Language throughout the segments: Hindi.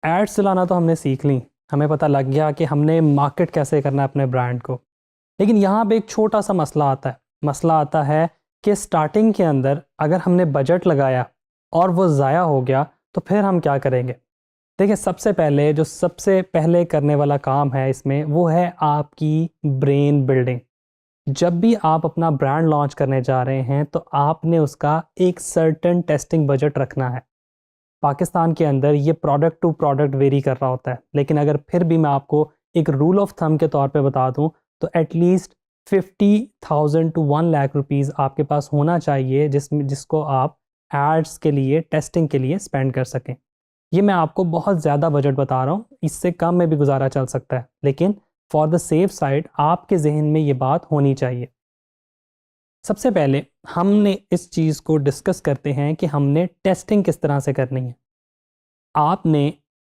एड्स चलाना तो हमने सीख ली, हमें पता लग गया कि हमने मार्केट कैसे करना है अपने ब्रांड को। लेकिन यहाँ पे एक छोटा सा मसला आता है कि स्टार्टिंग के अंदर अगर हमने बजट लगाया और वो ज़ाया हो गया तो फिर हम क्या करेंगे। देखिए, सबसे पहले करने वाला काम है इसमें, वो है आपकी ब्रेन बिल्डिंग। जब भी आप अपना ब्रांड लॉन्च करने जा रहे हैं तो आपने उसका एक सर्टेन टेस्टिंग बजट रखना है। पाकिस्तान के अंदर ये प्रोडक्ट टू प्रोडक्ट वेरी कर रहा होता है, लेकिन अगर फिर भी मैं आपको एक रूल ऑफ थंब के तौर पे बता दूं तो एटलीस्ट 50,000 टू 1 लाख रुपीज़ आपके पास होना चाहिए जिसको आप एड्स के लिए, टेस्टिंग के लिए स्पेंड कर सकें। ये मैं आपको बहुत ज़्यादा बजट बता रहा हूँ, इससे कम में भी गुजारा चल सकता है, लेकिन फॉर द सेफ साइड आपके जहन में ये बात होनी चाहिए। सबसे पहले हमने इस चीज़ को डिस्कस करते हैं कि हमने टेस्टिंग किस तरह से करनी है। आपने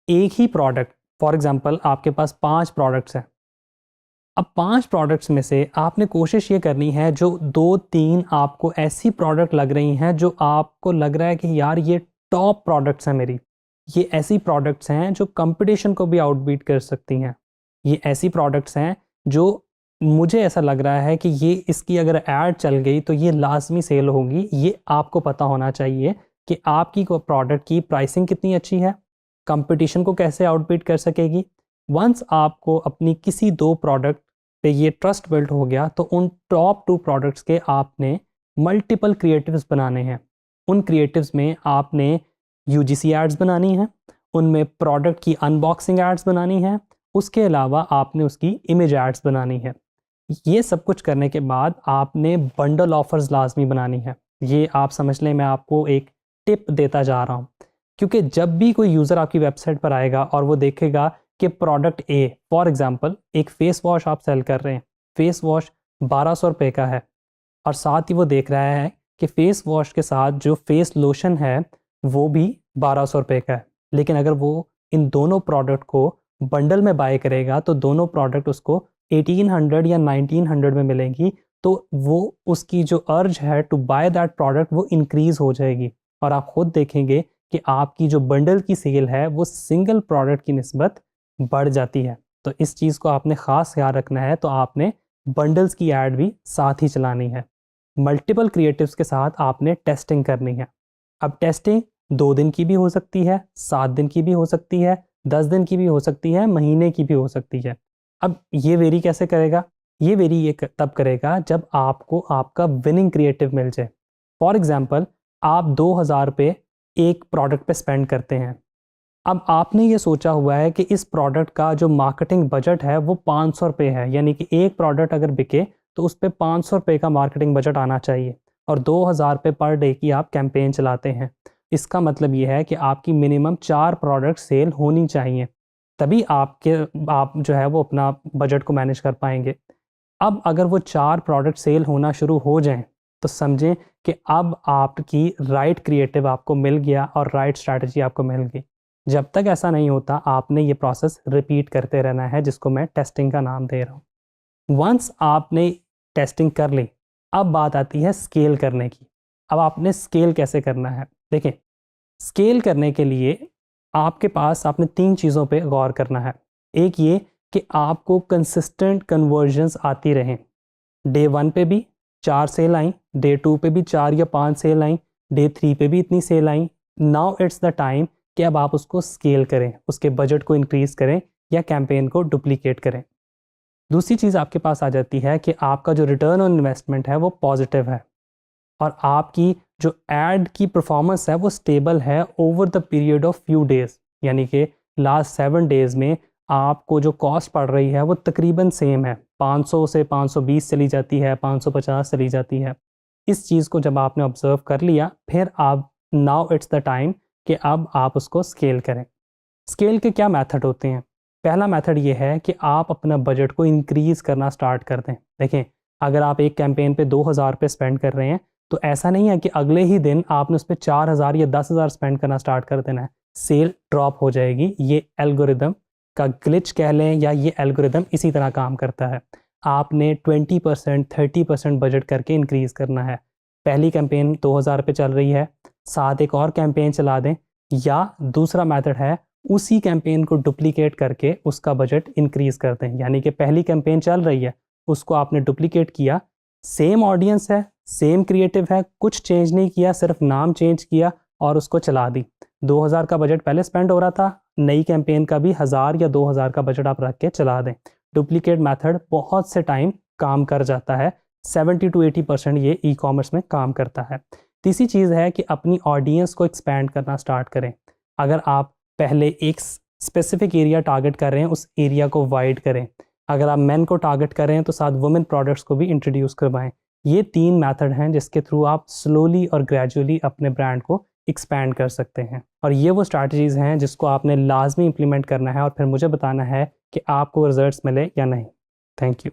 एक ही प्रोडक्ट, फॉर एग्जांपल आपके पास 5 प्रोडक्ट्स हैं। अब 5 प्रोडक्ट्स में से आपने कोशिश ये करनी है, जो 2-3 आपको ऐसी प्रोडक्ट लग रही हैं जो आपको लग रहा है कि यार ये टॉप प्रोडक्ट्स हैं मेरी, ये ऐसी प्रोडक्ट्स हैं जो कंपटीशन को भी आउटबीट कर सकती हैं। ये ऐसी प्रोडक्ट्स हैं जो मुझे ऐसा लग रहा है कि ये इसकी अगर ऐड चल गई तो ये लाजमी सेल होगी। ये आपको पता होना चाहिए कि आपकी को प्रोडक्ट की प्राइसिंग कितनी अच्छी है, कंपटीशन को कैसे आउटबीट कर सकेगी। वंस आपको अपनी किसी 2 प्रोडक्ट पे ये ट्रस्ट बिल्ड हो गया तो उन टॉप 2 प्रोडक्ट्स के आपने मल्टीपल क्रिएटिव्स बनाने हैं। उन क्रिएटिव्स में आपने यूजीसी एड्स बनानी है, उनमें प्रोडक्ट की अनबॉक्सिंग एड्स बनानी है, उसके अलावा आपने उसकी इमेज एड्स बनानी है। ये सब कुछ करने के बाद आपने बंडल ऑफर्स लाजमी बनानी है। ये आप समझ लें, मैं आपको एक टिप देता जा रहा हूँ, क्योंकि जब भी कोई यूज़र आपकी वेबसाइट पर आएगा और वो देखेगा कि प्रोडक्ट ए, फॉर एग्जांपल एक फ़ेस वॉश आप सेल कर रहे हैं, फ़ेस वॉश 1200 रुपये का है, और साथ ही वो देख रहा है कि फ़ेस वॉश के साथ जो फ़ेस लोशन है वो भी 1200 रुपये का है, लेकिन अगर वो इन दोनों प्रोडक्ट को बंडल में बाय करेगा तो दोनों प्रोडक्ट उसको 1800 या 1900 में मिलेंगी। तो वो उसकी जो अर्ज है टू बाय दैट प्रोडक्ट वो इंक्रीज़ हो जाएगी, और आप खुद देखेंगे कि आपकी जो बंडल की सेल है वो सिंगल प्रोडक्ट की निस्बत बढ़ जाती है। तो इस चीज़ को आपने ख़ास ख्याल रखना है। तो आपने बंडल्स की ऐड भी साथ ही चलानी है। मल्टीपल क्रिएटिव्स के साथ आपने टेस्टिंग करनी है। अब टेस्टिंग 2 दिन की भी हो सकती है, 7 दिन की भी हो सकती है, 10 दिन की भी हो सकती है, महीने की भी हो सकती है। अब ये वेरी कैसे करेगा? ये वेरी ये तब करेगा जब आपको आपका विनिंग क्रिएटिव मिल जाए। फॉर एग्जांपल आप 2000 रुपये एक प्रोडक्ट पे स्पेंड करते हैं। अब आपने ये सोचा हुआ है कि इस प्रोडक्ट का जो मार्केटिंग बजट है वो 500 रुपये है, यानी कि एक प्रोडक्ट अगर बिके तो उस पे 500 रुपये का मार्केटिंग बजट आना चाहिए, और 2000 रुपये पर डे की आप कैंपेन चलाते हैं। इसका मतलब ये है कि आपकी मिनिमम 4 प्रोडक्ट सेल होनी चाहिए, तभी आप जो है वो अपना बजट को मैनेज कर पाएंगे। अब अगर वो 4 प्रोडक्ट सेल होना शुरू हो जाएं तो समझें कि अब आपकी राइट क्रिएटिव आपको मिल गया और राइट स्ट्रैटेजी आपको मिल गई। जब तक ऐसा नहीं होता आपने ये प्रोसेस रिपीट करते रहना है, जिसको मैं टेस्टिंग का नाम दे रहा हूँ। वंस आपने टेस्टिंग कर ली, अब बात आती है स्केल करने की। अब आपने स्केल कैसे करना है? देखें, स्केल करने के लिए आपने 3 चीज़ों पे गौर करना है। एक ये कि आपको कंसिस्टेंट कन्वर्जन्स आती रहें। डे 1 पे भी 4 सेल आई, डे 2 पे भी 4 या 5 सेल आई, डे 3 पे भी इतनी सेल आई। नाउ इट्स द टाइम कि अब आप उसको स्केल करें, उसके बजट को इंक्रीज़ करें या कैंपेन को डुप्लीकेट करें। दूसरी चीज़ आपके पास आ जाती है कि आपका जो रिटर्न ऑन इन्वेस्टमेंट है वो पॉजिटिव है, और आपकी जो एड की परफॉर्मेंस है वो स्टेबल है over the period of few days, यानी कि लास्ट 7 डेज़ में आपको जो कॉस्ट पड़ रही है वो तकरीबन सेम है। 500 से 520 चली जाती है, 550 चली जाती है। इस चीज़ को जब आपने ऑब्ज़र्व कर लिया, फिर आप नाउ इट्स द टाइम कि अब आप उसको स्केल करें। स्केल के क्या मेथड होते हैं? पहला मेथड ये है कि आप अपना बजट को इंक्रीज़ करना स्टार्ट कर दें। देखें, अगर आप एक कैंपेन पे 2000 रुपये स्पेंड कर रहे हैं तो ऐसा नहीं है कि अगले ही दिन आपने उस पे 4000 या 10,000 स्पेंड करना स्टार्ट कर देना है। सेल ड्रॉप हो जाएगी। ये एल्गोरिदम का ग्लिच कह लें, या ये एल्गोरिदम इसी तरह काम करता है। आपने 20%, 30% बजट करके इंक्रीज़ करना है। पहली कैंपेन 2000 पे चल रही है, साथ एक और कैंपेन चला दें, या दूसरा मेथड है उसी कैंपेन को डुप्लीकेट करके उसका बजट इंक्रीज करते हैं। यानी कि पहली कैंपेन चल रही है, उसको आपने डुप्लीकेट किया, सेम ऑडियंस है, सेम क्रिएटिव है, कुछ चेंज नहीं किया, सिर्फ नाम चेंज किया और उसको चला दी। 2000 का बजट पहले स्पेंड हो रहा था, नई कैंपेन का भी 1000 या 2000 का बजट आप रख के चला दें। डुप्लीकेट मेथड बहुत से टाइम काम कर जाता है, 70 to 80% ये ई कॉमर्स में काम करता है। तीसरी चीज़ है कि अपनी ऑडियंस को एक्सपैंड करना स्टार्ट करें। अगर आप पहले एक स्पेसिफिक एरिया टारगेट कर रहे हैं, उस एरिया को वाइड करें। अगर आप मेन को टारगेट कर रहे हैं तो साथ वुमेन प्रोडक्ट्स को भी इंट्रोड्यूस करवाएं। ये 3 मेथड हैं जिसके थ्रू आप स्लोली और ग्रेजुअली अपने ब्रांड को एक्सपैंड कर सकते हैं। और ये वो स्ट्रैटेजीज़ हैं जिसको आपने लाजमी इंप्लीमेंट करना है और फिर मुझे बताना है कि आपको रिजल्ट्स मिले या नहीं। Thank you.